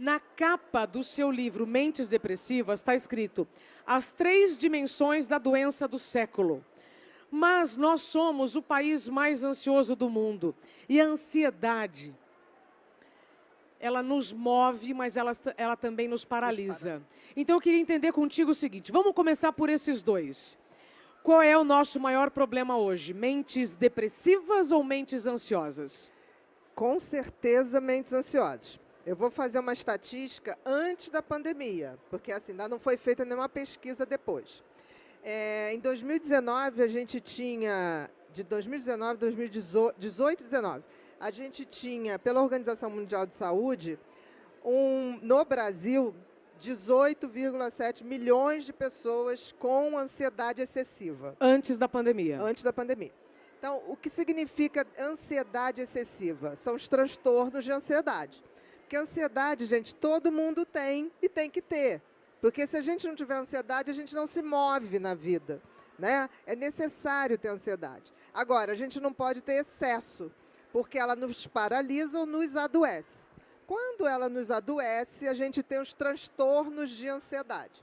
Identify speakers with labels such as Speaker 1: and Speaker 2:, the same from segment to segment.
Speaker 1: Na capa do seu livro Mentes Depressivas está escrito as 3 dimensões da doença do século. Mas nós somos o país mais ansioso do mundo. E a ansiedade, ela nos move, mas ela também nos paralisa. Então eu queria entender contigo o seguinte, vamos começar por esses dois. Qual é o nosso maior problema hoje? Mentes depressivas ou mentes ansiosas?
Speaker 2: Com certeza, mentes ansiosas. Eu vou fazer uma estatística antes da pandemia, porque assim, ainda não foi feita nenhuma pesquisa depois. Em 2019, a gente tinha, de 2019, 2018, 2019, a gente tinha, pela Organização Mundial de Saúde, no Brasil, 18,7 milhões de pessoas com ansiedade excessiva.
Speaker 1: Antes da pandemia.
Speaker 2: Antes da pandemia. Então, o que significa ansiedade excessiva? São os transtornos de ansiedade. Porque ansiedade, gente, todo mundo tem e tem que ter. Porque se a gente não tiver ansiedade, a gente não se move na vida, né? É necessário ter ansiedade. Agora, a gente não pode ter excesso, porque ela nos paralisa ou nos adoece. Quando ela nos adoece, a gente tem os transtornos de ansiedade,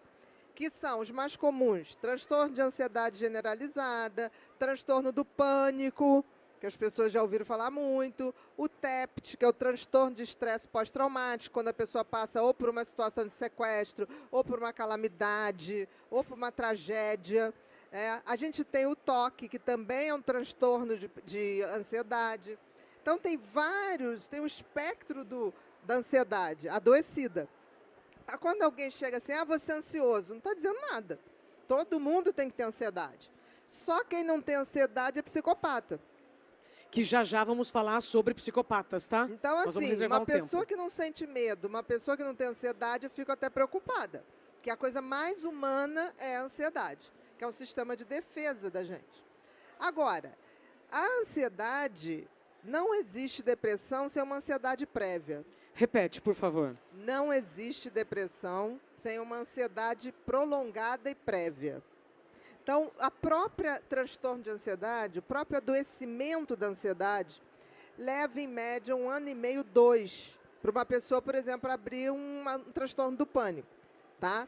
Speaker 2: que são os mais comuns: transtorno de ansiedade generalizada, transtorno do pânico, que as pessoas já ouviram falar muito, o TEPT, que é o transtorno de estresse pós-traumático, quando a pessoa passa ou por uma situação de sequestro, ou por uma calamidade, ou por uma tragédia. A gente tem o TOC, que também é um transtorno de ansiedade. Então, tem um espectro da ansiedade adoecida. Quando alguém chega assim, você é ansioso, não está dizendo nada. Todo mundo tem que ter ansiedade. Só quem não tem ansiedade é psicopata.
Speaker 1: Que já vamos falar sobre psicopatas, tá?
Speaker 2: Então, assim, uma pessoa que não sente medo, uma pessoa que não tem ansiedade, eu fico até preocupada. Porque a coisa mais humana é a ansiedade, que é um sistema de defesa da gente. Agora, a ansiedade, não existe depressão sem uma ansiedade prévia.
Speaker 1: Repete, por favor.
Speaker 2: Não existe depressão sem uma ansiedade prolongada e prévia. Então, a própria transtorno de ansiedade, o próprio adoecimento da ansiedade, leva, em média, 1 ano e meio, 2, para uma pessoa, por exemplo, abrir um transtorno do pânico. Tá?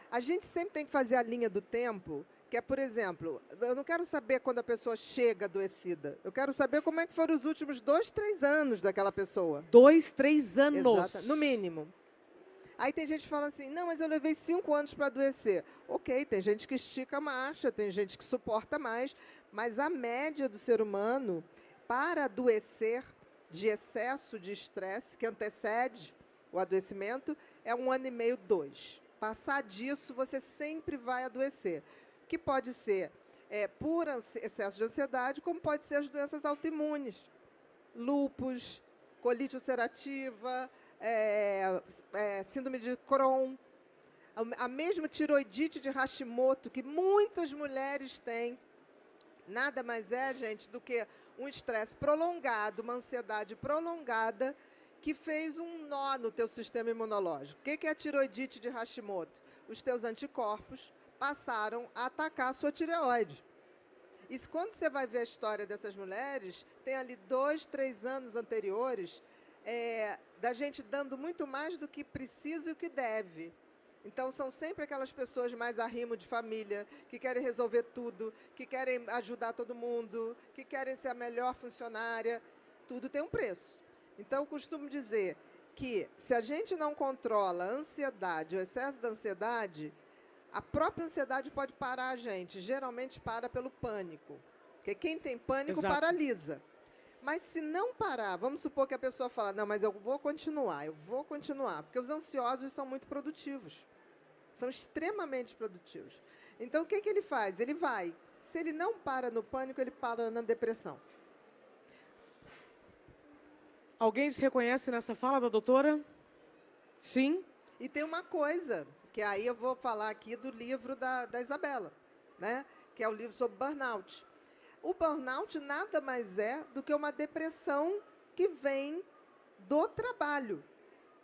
Speaker 2: A gente sempre tem que fazer a linha do tempo, que é, por exemplo, eu não quero saber quando a pessoa chega adoecida, eu quero saber como é que foram os últimos 2, 3 anos daquela pessoa.
Speaker 1: 2, 3 anos.
Speaker 2: Exato, no mínimo. Aí tem gente que fala assim, não, mas eu levei 5 anos para adoecer. Ok, tem gente que estica a marcha, tem gente que suporta mais, mas a média do ser humano, para adoecer de excesso de estresse, que antecede o adoecimento, é 1 ano e meio, 2. Passar disso, você sempre vai adoecer. Que pode ser por excesso de ansiedade, como pode ser as doenças autoimunes. Lúpus, colite ulcerativa, síndrome de Crohn, a mesma tiroidite de Hashimoto, que muitas mulheres têm, nada mais é, gente, do que um estresse prolongado, uma ansiedade prolongada, que fez um nó no teu sistema imunológico. O que é a tiroidite de Hashimoto? Os teus anticorpos passaram a atacar a sua tireoide. E quando você vai ver a história dessas mulheres, tem ali 2, 3 anos anteriores, da gente dando muito mais do que precisa e o que deve. Então, são sempre aquelas pessoas mais arrimo de família, que querem resolver tudo, que querem ajudar todo mundo, que querem ser a melhor funcionária. Tudo tem um preço. Então, eu costumo dizer que, se a gente não controla a ansiedade, o excesso da ansiedade, a própria ansiedade pode parar a gente. Geralmente, para pelo pânico. Porque quem tem pânico paralisa. Mas se não parar, vamos supor que a pessoa fala, não, mas eu vou continuar, porque os ansiosos são muito produtivos. São extremamente produtivos. Então, o que ele faz? Ele vai. Se ele não para no pânico, ele para na depressão.
Speaker 1: Alguém se reconhece nessa fala da doutora? Sim?
Speaker 2: E tem uma coisa, que aí eu vou falar aqui do livro da Isabela, né? Que é o livro sobre burnout. O burnout nada mais é do que uma depressão que vem do trabalho.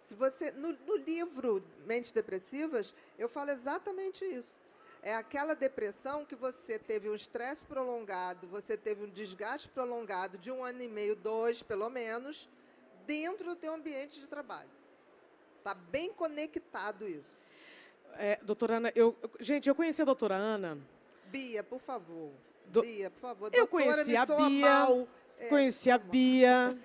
Speaker 2: Se você, no livro Mentes Depressivas, eu falo exatamente isso. É aquela depressão que você teve um estresse prolongado, você teve um desgaste prolongado de 1 ano e meio, 2, pelo menos, dentro do teu ambiente de trabalho. Está bem conectado isso.
Speaker 1: Doutora Ana, gente, eu conheci a doutora Ana.
Speaker 2: Bia, por favor.
Speaker 1: Do-
Speaker 2: Bia, por favor.
Speaker 1: Eu
Speaker 2: Doutora,
Speaker 1: conheci
Speaker 2: me
Speaker 1: a
Speaker 2: soa
Speaker 1: Bia,
Speaker 2: mal.
Speaker 1: conheci a Bia.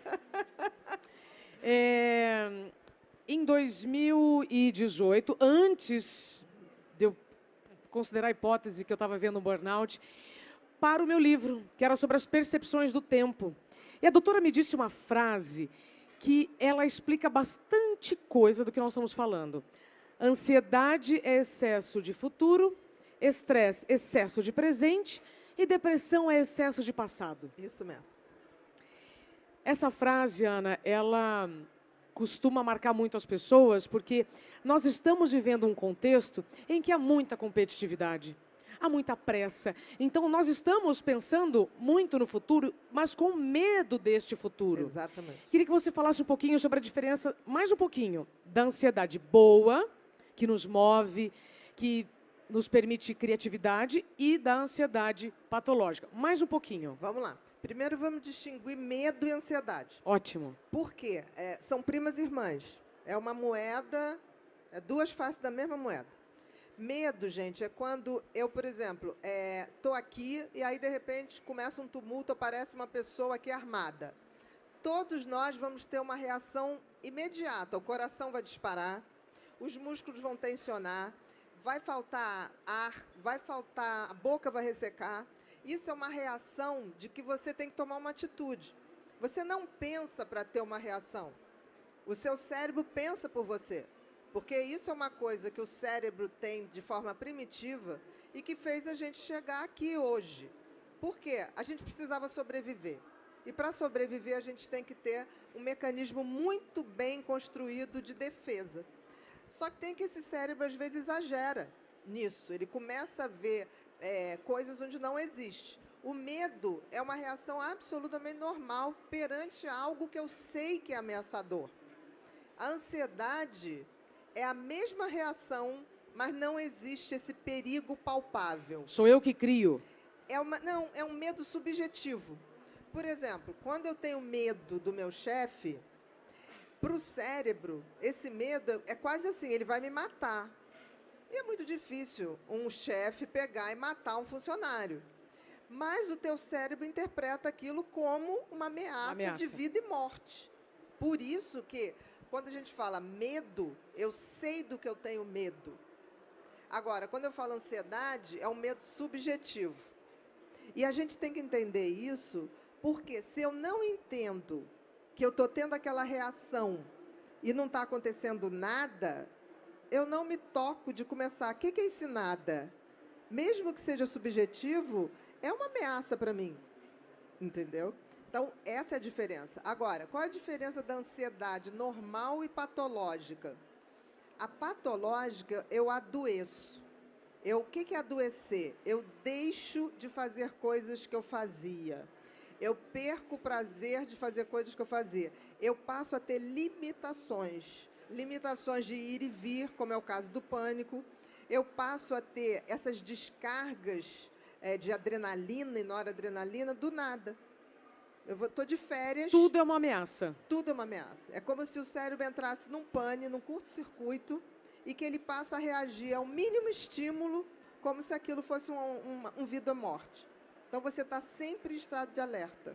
Speaker 1: Em 2018, antes de eu considerar a hipótese que eu estava vendo um burnout, para o meu livro, que era sobre as percepções do tempo. E a doutora me disse uma frase que ela explica bastante coisa do que nós estamos falando. Ansiedade é excesso de futuro, estresse, excesso de presente e depressão é excesso de passado.
Speaker 2: Isso mesmo.
Speaker 1: Essa frase, Ana, ela costuma marcar muito as pessoas porque nós estamos vivendo um contexto em que há muita competitividade, há muita pressa. Então, nós estamos pensando muito no futuro, mas com medo deste futuro.
Speaker 2: Exatamente.
Speaker 1: Queria que você falasse um pouquinho sobre a diferença, mais um pouquinho, da ansiedade boa, que nos move, que nos permite criatividade, e da ansiedade patológica. Mais um pouquinho.
Speaker 2: Vamos lá. Primeiro, vamos distinguir medo e ansiedade.
Speaker 1: Ótimo.
Speaker 2: Por quê? São primas irmãs. É uma moeda, duas faces da mesma moeda. Medo, gente, é quando eu, por exemplo, estou aqui e aí, de repente, começa um tumulto, aparece uma pessoa aqui armada. Todos nós vamos ter uma reação imediata. O coração vai disparar, os músculos vão tensionar, vai faltar ar, a boca vai ressecar. Isso é uma reação de que você tem que tomar uma atitude. Você não pensa para ter uma reação. O seu cérebro pensa por você. Porque isso é uma coisa que o cérebro tem de forma primitiva e que fez a gente chegar aqui hoje. Por quê? A gente precisava sobreviver. E para sobreviver a gente tem que ter um mecanismo muito bem construído de defesa. Só que tem que esse cérebro às vezes exagera nisso. Ele começa a ver coisas onde não existe. O medo é uma reação absolutamente normal perante algo que eu sei que é ameaçador. A ansiedade é a mesma reação, mas não existe esse perigo palpável.
Speaker 1: Sou eu que crio.
Speaker 2: Não, é um medo subjetivo. Por exemplo, quando eu tenho medo do meu chefe, para o cérebro, esse medo é quase assim, ele vai me matar. E é muito difícil um chefe pegar e matar um funcionário. Mas o teu cérebro interpreta aquilo como uma ameaça de vida e morte. Por isso que, quando a gente fala medo, eu sei do que eu tenho medo. Agora, quando eu falo ansiedade, é um medo subjetivo. E a gente tem que entender isso, porque se eu não entendo que eu estou tendo aquela reação e não está acontecendo nada, eu não me toco de começar. O que é esse nada? Mesmo que seja subjetivo, é uma ameaça para mim. Entendeu? Então, essa é a diferença. Agora, qual é a diferença da ansiedade normal e patológica? A patológica, eu adoeço. O que é adoecer? Eu deixo de fazer coisas que eu fazia. Eu perco o prazer de fazer coisas que eu fazia. Eu passo a ter limitações. Limitações de ir e vir, como é o caso do pânico. Eu passo a ter essas descargas de adrenalina e noradrenalina do nada. Eu estou de férias.
Speaker 1: Tudo é uma ameaça.
Speaker 2: Tudo é uma ameaça. É como se o cérebro entrasse num pane, num curto-circuito, e que ele passa a reagir ao mínimo estímulo, como se aquilo fosse um vida ou morte. Então, você está sempre em estado de alerta.